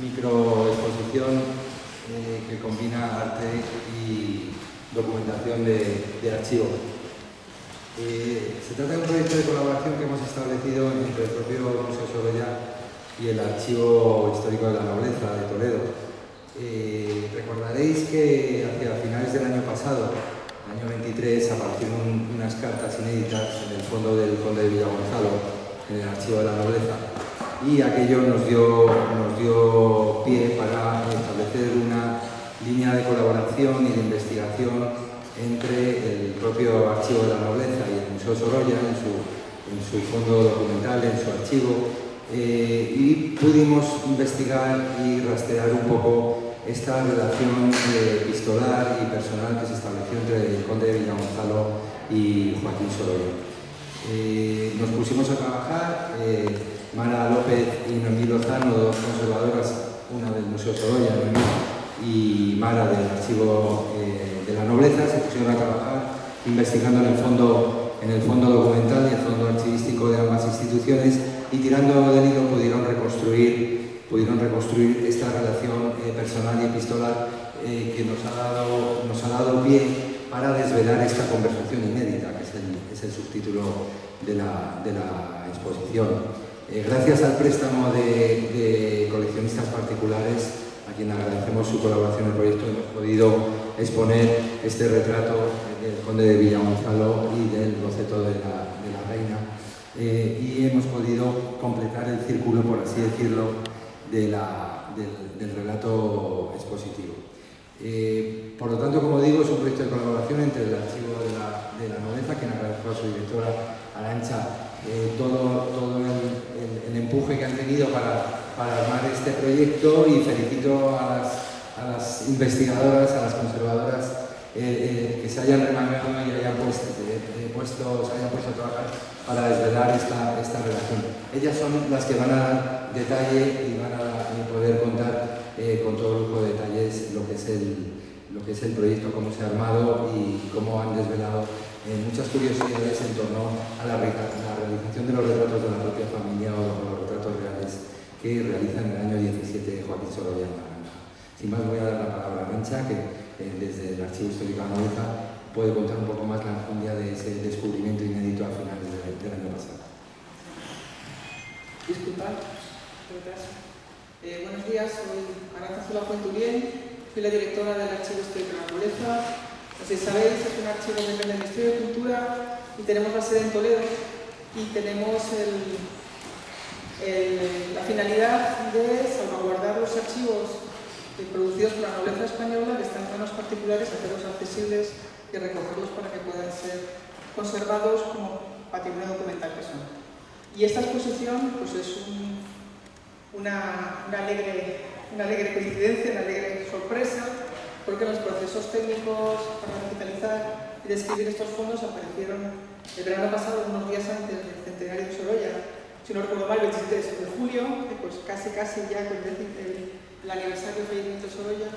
microexposición que combina arte y documentación de archivo. Se trata de un proyecto de colaboración que hemos establecido entre el propio Museo Sorolla y el Archivo Histórico de la Nobleza de Toledo. Recordaréis que hacia finales del año pasado, el año 23, aparecieron unas cartas inéditas en el fondo del Conde de Villagonzalo, en el Archivo de la Nobleza, y aquello nos dio pie para establecer una línea de colaboración y de investigación entre el propio Archivo de la Nobleza y el Museo Sorolla en su fondo documental, en su archivo, y pudimos investigar y rastrear un poco esta relación epistolar y personal que se estableció entre el Conde de Villagonzalo y Joaquín Sorolla. Nos pusimos a trabajar, Mara López y Noemí Lozano, dos conservadoras, una del Museo Sorolla, Noemí, y Mara del Archivo de la Nobleza, se pusieron a trabajar investigando en el fondo documental y el fondo archivístico de ambas instituciones, y tirando del hilo pudieron reconstruir esta relación personal y epistolar que nos ha dado pie para desvelar esta conversación inédita, que es el subtítulo de la exposición. Gracias al préstamo de coleccionistas particulares, a quien agradecemos su colaboración en el proyecto, hemos podido exponer este retrato del Conde de Villagonzalo y del boceto de la reina, y hemos podido completar el círculo, por así decirlo, del relato expositivo. Por lo tanto, como digo, es un proyecto de colaboración entre el Archivo de la Nobleza, quien agradezco a su directora Arantxa todo el empuje que han tenido para armar este proyecto, y felicito a las investigadoras, a las conservadoras que se hayan remangado y se hayan puesto a trabajar para desvelar esta relación. Ellas son las que van a dar detalle y van a poder contar con todo lujo de detalles lo que es el proyecto, cómo se ha armado y cómo han desvelado muchas curiosidades en torno a la realización de los retratos de la propia familia o los retratos reales que realiza en el año 17 Joaquín Sorolla en Naranja. Sin más, voy a dar la palabra a Arantxa, que desde el Archivo Histórico de la Nobleza puede contar un poco más la enjundia de ese descubrimiento inédito a finales del año pasado. Disculpad, retraso. Buenos días, soy Arantxa Zula Fuenturién, soy la directora del Archivo Histórico de la Nobleza. Como sabéis, es un archivo que depende del Ministerio de Cultura y tenemos la sede en Toledo, y tenemos la finalidad de salvaguardar los archivos producidos por la nobleza española, que están en manos particulares, hacerlos accesibles y recogerlos para que puedan ser conservados como patrimonio documental que son. Y esta exposición pues, es una alegre coincidencia, una alegre sorpresa, porque los procesos técnicos para digitalizar y describir estos fondos aparecieron el verano pasado, unos días antes del centenario de Sorolla, si no recuerdo mal, el 27 de julio, pues casi ya con el aniversario del fallecimiento de Sorolla,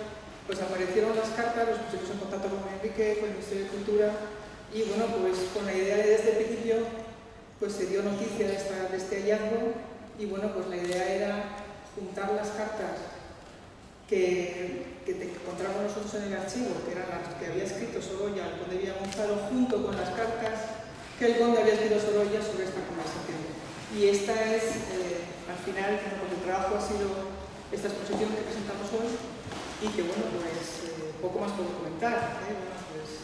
pues aparecieron las cartas, nos pusimos en contacto con Enrique, con el Ministerio de Cultura, y bueno, pues con la idea de desde el principio, pues se dio noticia de este hallazgo, y bueno, pues la idea era juntar las cartas que encontramos nosotros en el archivo, que eran las que había escrito Sorolla al Conde de Villagonzalo, junto con las cartas que el Conde había escrito a Sorolla sobre esta conversación. Y esta es, al final, el trabajo ha sido esta exposición que presentamos hoy, y que, bueno, pues poco más puedo comentar. Bueno, pues,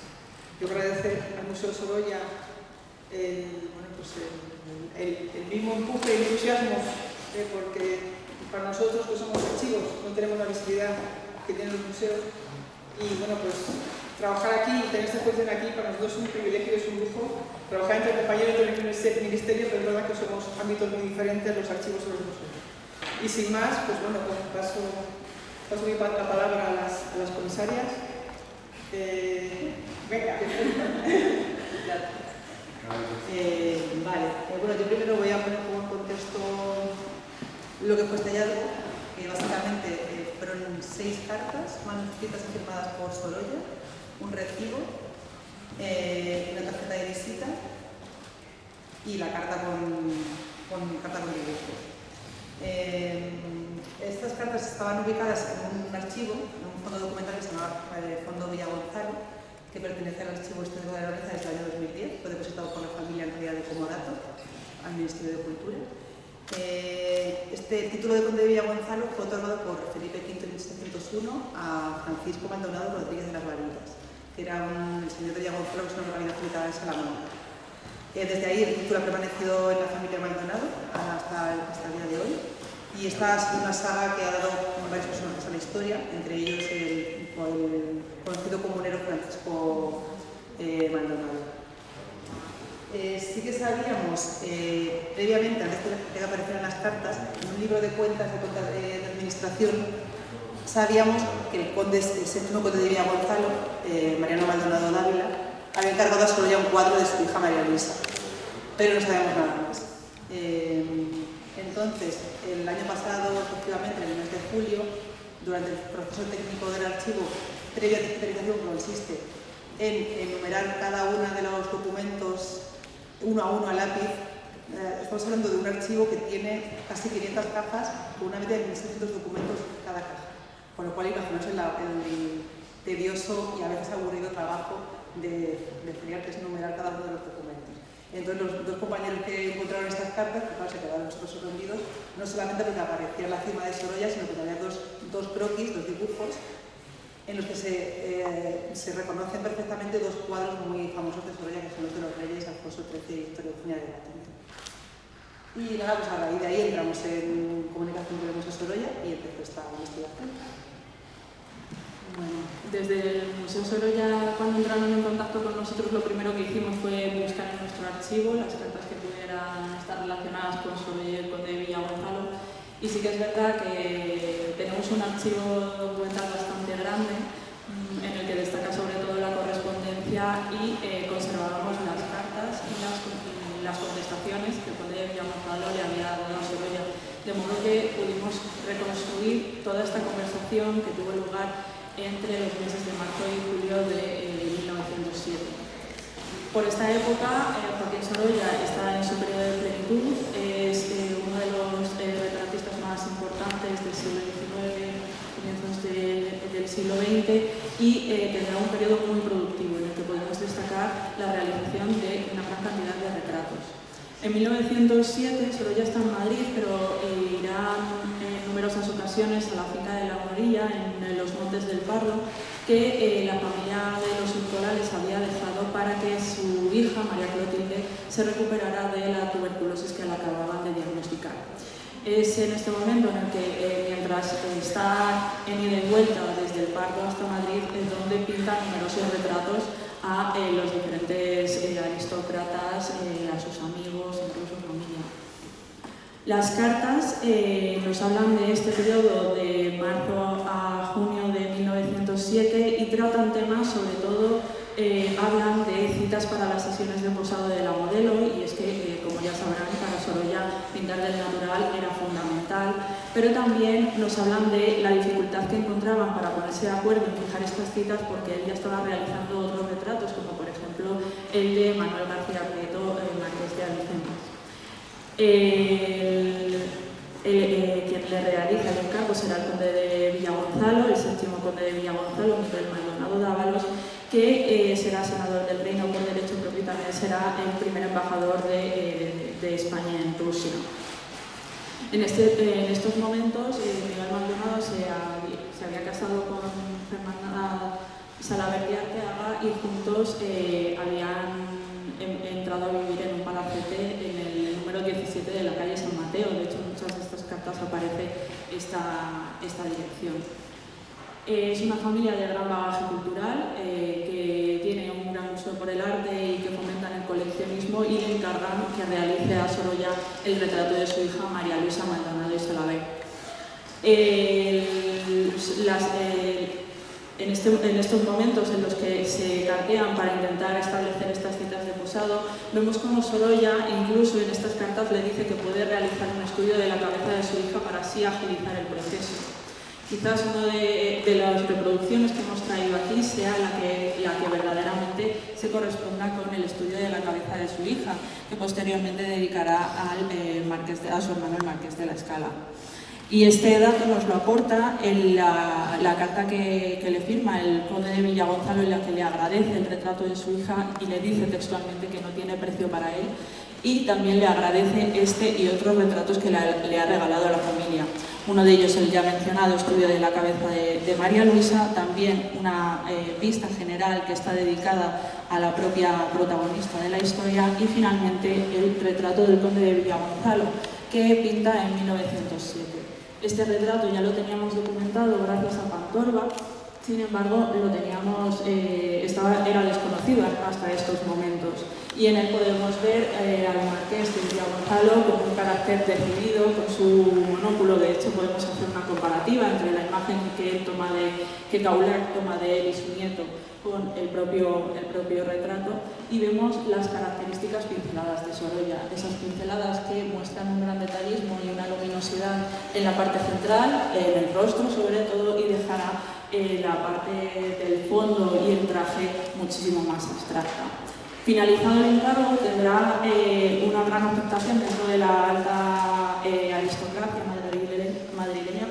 yo agradecer al Museo Sorolla el mismo empuje y entusiasmo, porque para nosotros que somos archivos no tenemos la visibilidad que tienen los museos, y bueno, pues trabajar aquí y tener esta exposición aquí para nosotros es un privilegio y es un lujo. Trabajar entre compañeros del ministerio, pero es verdad que somos ámbitos muy diferentes, los archivos y los museos. Y sin más, pues bueno, pues paso la palabra a las comisarias. Venga. Vale, bueno, yo primero voy a poner como en contexto lo que fue este hallazgo, que básicamente fueron 6 cartas manuscritas y firmadas por Sorolla, un recibo, una tarjeta de visita y la carta con dibujos. Estas cartas estaban ubicadas en un archivo, en un fondo documental que se llamaba Fondo Villa Gonzalo, que pertenece al Archivo Histórico de la Lorenza desde el año 2010, fue depositado por la familia en realidad de Comodato al Ministerio de Cultura. Este título de Conde de Villa Gonzalo fue otorgado por Felipe V en 1701 a Francisco Maldonado Rodríguez de las Vallitas, que era el señor de Villa Gonzalo, que es una localidad ubicada en Salamanca. Desde ahí el título ha permanecido en la familia Maldonado hasta el día de hoy, y esta ha sido una saga que ha dado varios personajes a la historia, entre ellos el conocido comunero Francisco Maldonado. Sí que sabíamos previamente, antes de que aparecieran las cartas, en un libro de cuentas de administración, sabíamos que el séptimo conde de Villa Gonzalo, Mariano Maldonado Dávila, había encargado a Sorolla un cuadro de su hija María Luisa, pero no sabíamos nada más. Entonces, el año pasado, efectivamente, en el mes de julio, durante el proceso técnico del archivo, previa digitalización, que consiste en enumerar cada uno de los documentos uno a uno a lápiz, estamos hablando de un archivo que tiene casi 500 cajas con una media de 1.600 documentos cada caja, con lo cual imaginaos el tedioso y a veces aburrido trabajo de tener que enumerar cada uno de los documentos. Entonces los dos compañeros que encontraron estas cartas, pues claro, se quedaron nosotros sorprendidos, no solamente porque aparecía la firma de Sorolla, sino que había dos croquis, dos dibujos, en los que se reconocen perfectamente dos cuadros muy famosos de Sorolla, que son los de los reyes Alfonso XIII y Victoria Eugenia de Latín. Y nada, pues a raíz de ahí entramos en comunicación con el Museo Sorolla y empezó esta investigación. Bueno, desde el Museo Sorolla, cuando entraron en contacto con nosotros, lo primero que hicimos fue buscar en nuestro archivo las cartas que pudieran estar relacionadas con Sorolla y el conde de Villa Gonzalo. Y sí que es verdad que tenemos un archivo documental bastante grande en el que destaca sobre todo la correspondencia y conservábamos las cartas y las contestaciones que el conde de Villa Gonzalo le había dado a Sorolla. De modo que pudimos reconstruir toda esta conversación que tuvo lugar entre los meses de marzo y julio de 1907. Por esta época, Joaquín Sorolla está en su periodo de plenitud, es uno de los retratistas más importantes del siglo XIX, comienzos del siglo XX, y tendrá un periodo muy productivo en el que podemos destacar la realización de una gran cantidad de retratos. En 1907 Sorolla está en Madrid, pero irá en numerosas ocasiones a la finca de la Morilla, en los Montes del Pardo, que la familia de los Urcolales había dejado para que su hija, María Clotilde, se recuperara de la tuberculosis que la acababan de diagnosticar. Es en este momento en el que, mientras está en ida y vuelta desde el Pardo hasta Madrid, es donde pinta numerosos retratos a los diferentes aristócratas, a sus amigos, incluso familia. Las cartas nos hablan de este periodo de marzo a junio de 1907 y tratan temas, sobre todo, hablan de citas para las sesiones de posado de la modelo, y es que, como ya sabrán, para Sorolla pintar del natural era fundamental, pero también nos hablan de la dificultad que encontraban para ponerse de acuerdo en fijar estas citas, porque él ya estaba realizando otros retratos, como por ejemplo el de Manuel García Prieto, marqués de Alcena. Quien le realiza el encargo será el conde de Villa Gonzalo, el séptimo conde de Villa Gonzalo, Miguel Maldonado Dávalos, que será senador del reino por derecho propio y también será el primer embajador de España en Rusia. En estos momentos, Miguel Maldonado se había casado con Fernanda Salaverría Arteaga y juntos habían entrado a vivir en un palacete en el número 17 de la calle San Mateo. De hecho, en muchas de estas cartas aparece esta dirección. Es una familia de gran bagaje cultural que tiene un gran gusto por el arte y que fomentan el coleccionismo, y le encargan que realice a Sorolla el retrato de su hija María Luisa Maldonado y Salaver. En estos momentos en los que se cartean para intentar establecer estas citas de posado, vemos como Sorolla, incluso en estas cartas, le dice que puede realizar un estudio de la cabeza de su hija para así agilizar el proceso. Quizás una de las reproducciones que hemos traído aquí sea la que verdaderamente se corresponda con el estudio de la cabeza de su hija, que posteriormente dedicará a su hermano el Marqués de la Scala. Y este dato nos lo aporta en la carta que le firma el conde de Villagonzalo, en la que le agradece el retrato de su hija y le dice textualmente que no tiene precio para él, y también le agradece este y otros retratos que le ha regalado a la familia. Uno de ellos el ya mencionado estudio de la cabeza de María Luisa, también una vista general que está dedicada a la propia protagonista de la historia, y finalmente el retrato del conde de Villagonzalo, que pinta en 1907. Este retrato ya lo teníamos documentado gracias a Pantorba, sin embargo era desconocido hasta estos momentos. Y en él podemos ver al marqués de Villagonzalo con un carácter decidido, con su monóculo. De hecho, podemos hacer una comparativa entre la imagen que Kaulac toma de él y su nieto con el propio retrato, y vemos las características pinceladas de Sorolla, esas pinceladas que muestran un gran detallismo y una luminosidad en la parte central, en el rostro sobre todo, y dejará la parte del fondo y el traje muchísimo más abstracta. Finalizado el encargo, tendrá una gran aceptación dentro de la alta aristocracia madrileña.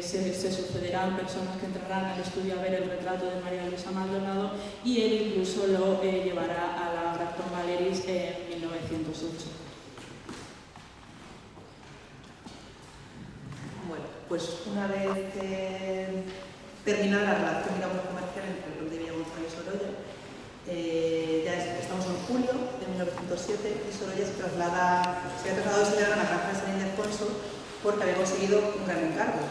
Se sucederán personas que entrarán al estudio a ver el retrato de María Luisa Maldonado, y él incluso lo llevará a la Grafton Galleries en 1908. Bueno, pues una vez terminada la relación, digamos, comercial entre el conde de Villagonzalo y Sorolla, estamos en julio de 1907 y Sorolla se había trasladado a estudiar a la granja de San Ildefonso porque había conseguido un gran encargo,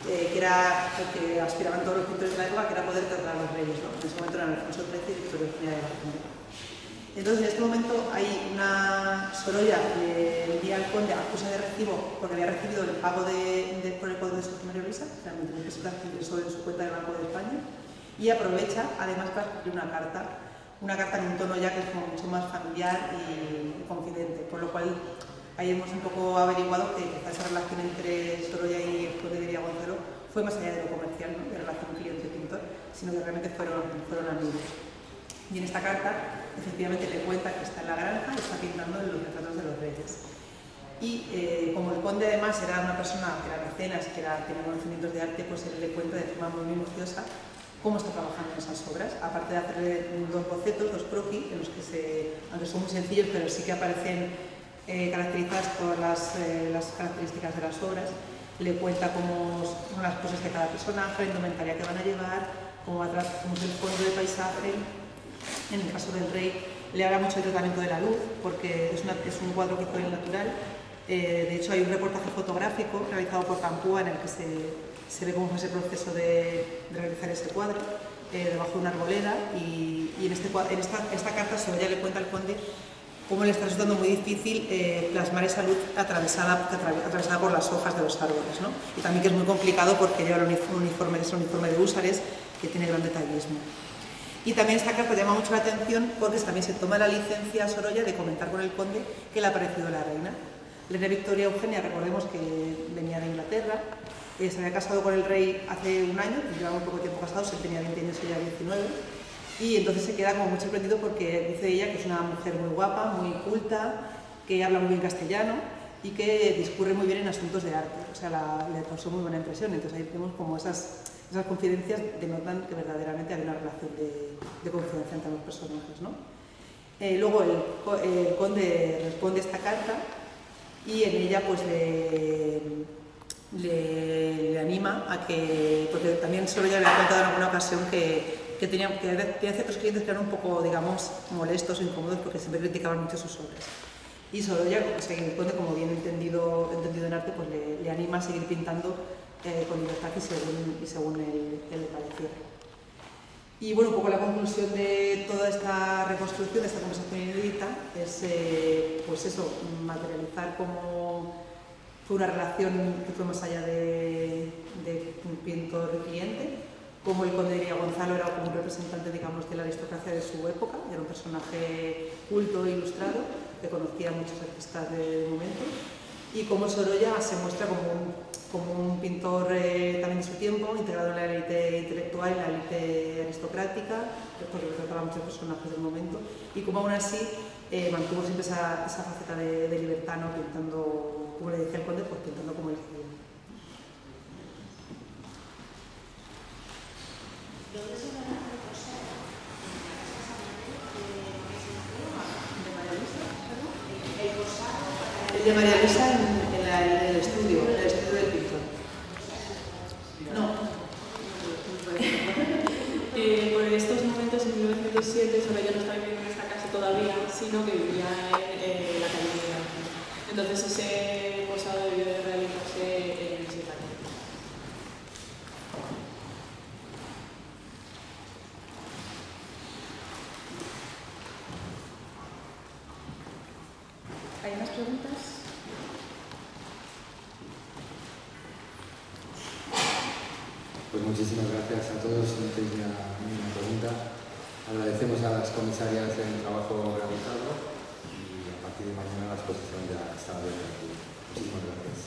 que era lo que aspiraban todos los pintores de la época, que era poder tratar a los reyes, ¿no? En ese momento eran Alfonso XIII y Victoria Eugenia de Barcelona. Entonces, en este momento hay Sorolla le envía al conde acusa de recibo porque había recibido el pago por el poder de su María Luisa, realmente no se ingresó en su cuenta del Banco de España, y aprovecha además para escribir una carta en un tono ya que es como mucho más familiar y confidente, por lo cual ahí hemos un poco averiguado que esa relación entre Sorolla y el conde de Villagonzalo fue más allá de lo comercial, ¿no? De relación cliente-pintor, sino que realmente fueron amigos. Y en esta carta, efectivamente, le cuenta que está en la granja y está pintando los retratos de los reyes. Y como el conde además era una persona que era mecenas, que tenía conocimientos de arte, pues él le cuenta de forma muy minuciosa cómo está trabajando en esas obras. Aparte de hacerle dos bocetos, dos croquis, en los que aunque son muy sencillos, pero sí que aparecen caracterizadas todas las características de las obras. Le cuenta cómo son las poses de cada personaje, la indumentaria que van a llevar, cómo es el fondo de paisaje. En el caso del rey le habla mucho del tratamiento de la luz, porque es un cuadro que fue natural. De hecho, hay un reportaje fotográfico realizado por Campúa en el que se ve cómo fue ese proceso de realizar ese cuadro debajo de una arboleda, y en esta carta Sorolla le cuenta al conde cómo le está resultando muy difícil plasmar esa luz atravesada por las hojas de los árboles, ¿no? Y también que es muy complicado porque lleva el uniforme de húsares, que tiene gran detallismo. Y también esta carta llama mucho la atención porque también se toma la licencia a Sorolla de comentar con el conde que le ha parecido la reina. La reina Victoria Eugenia, recordemos que venía de Inglaterra, se había casado con el rey hace un año, llevaba un poco de tiempo casados, él tenía 20 años y ella 19, y entonces se queda como muy sorprendido porque dice ella que es una mujer muy guapa, muy culta, que habla muy bien castellano y que discurre muy bien en asuntos de arte. O sea, le causó muy buena impresión. Entonces ahí vemos como esas confidencias denotan que verdaderamente hay una relación de confianza entre los personajes, ¿no? Luego el conde responde esta carta y en ella pues le anima a que, porque también Sorolla le había contado en alguna ocasión que tenía ciertos clientes que eran un poco, digamos, molestos o incómodos porque siempre criticaban mucho sus obras. Y Sorolla, el conde, como bien entendido en arte, pues le anima a seguir pintando con libertad y según él le pareciera. Y bueno, un poco la conclusión de toda esta reconstrucción, de esta conversación inédita, es pues eso, materializar cómo fue una relación que fue más allá de un pintor-cliente, como el conde de Villagonzalo era como un representante, digamos, de la aristocracia de su época, era un personaje culto e ilustrado, que conocía a muchos artistas del momento, y como Sorolla se muestra como un pintor también de su tiempo, integrado en la élite intelectual y la élite aristocrática, porque retrataba a muchos personajes del momento, y como aún así mantuvo siempre esa faceta de libertad, ¿no? Pintando, como le decía el conde, pues pintando como él quería. ¿Dónde se va a hacer el posado? ¿De María Luisa? El posado para El de María Luisa en el estudio del pintor. No. Por estos momentos, en 1907, solo yo no estaba viviendo en esta casa todavía, sino que vivía en la calle de García. Entonces ese posado debió de realizarse en ese calle. ¿Hay más preguntas? Pues muchísimas gracias a todos. Si no tenéis ninguna pregunta, agradecemos a las comisarias el trabajo realizado y a partir de mañana la exposición ya está abierta aquí. Muchísimas gracias.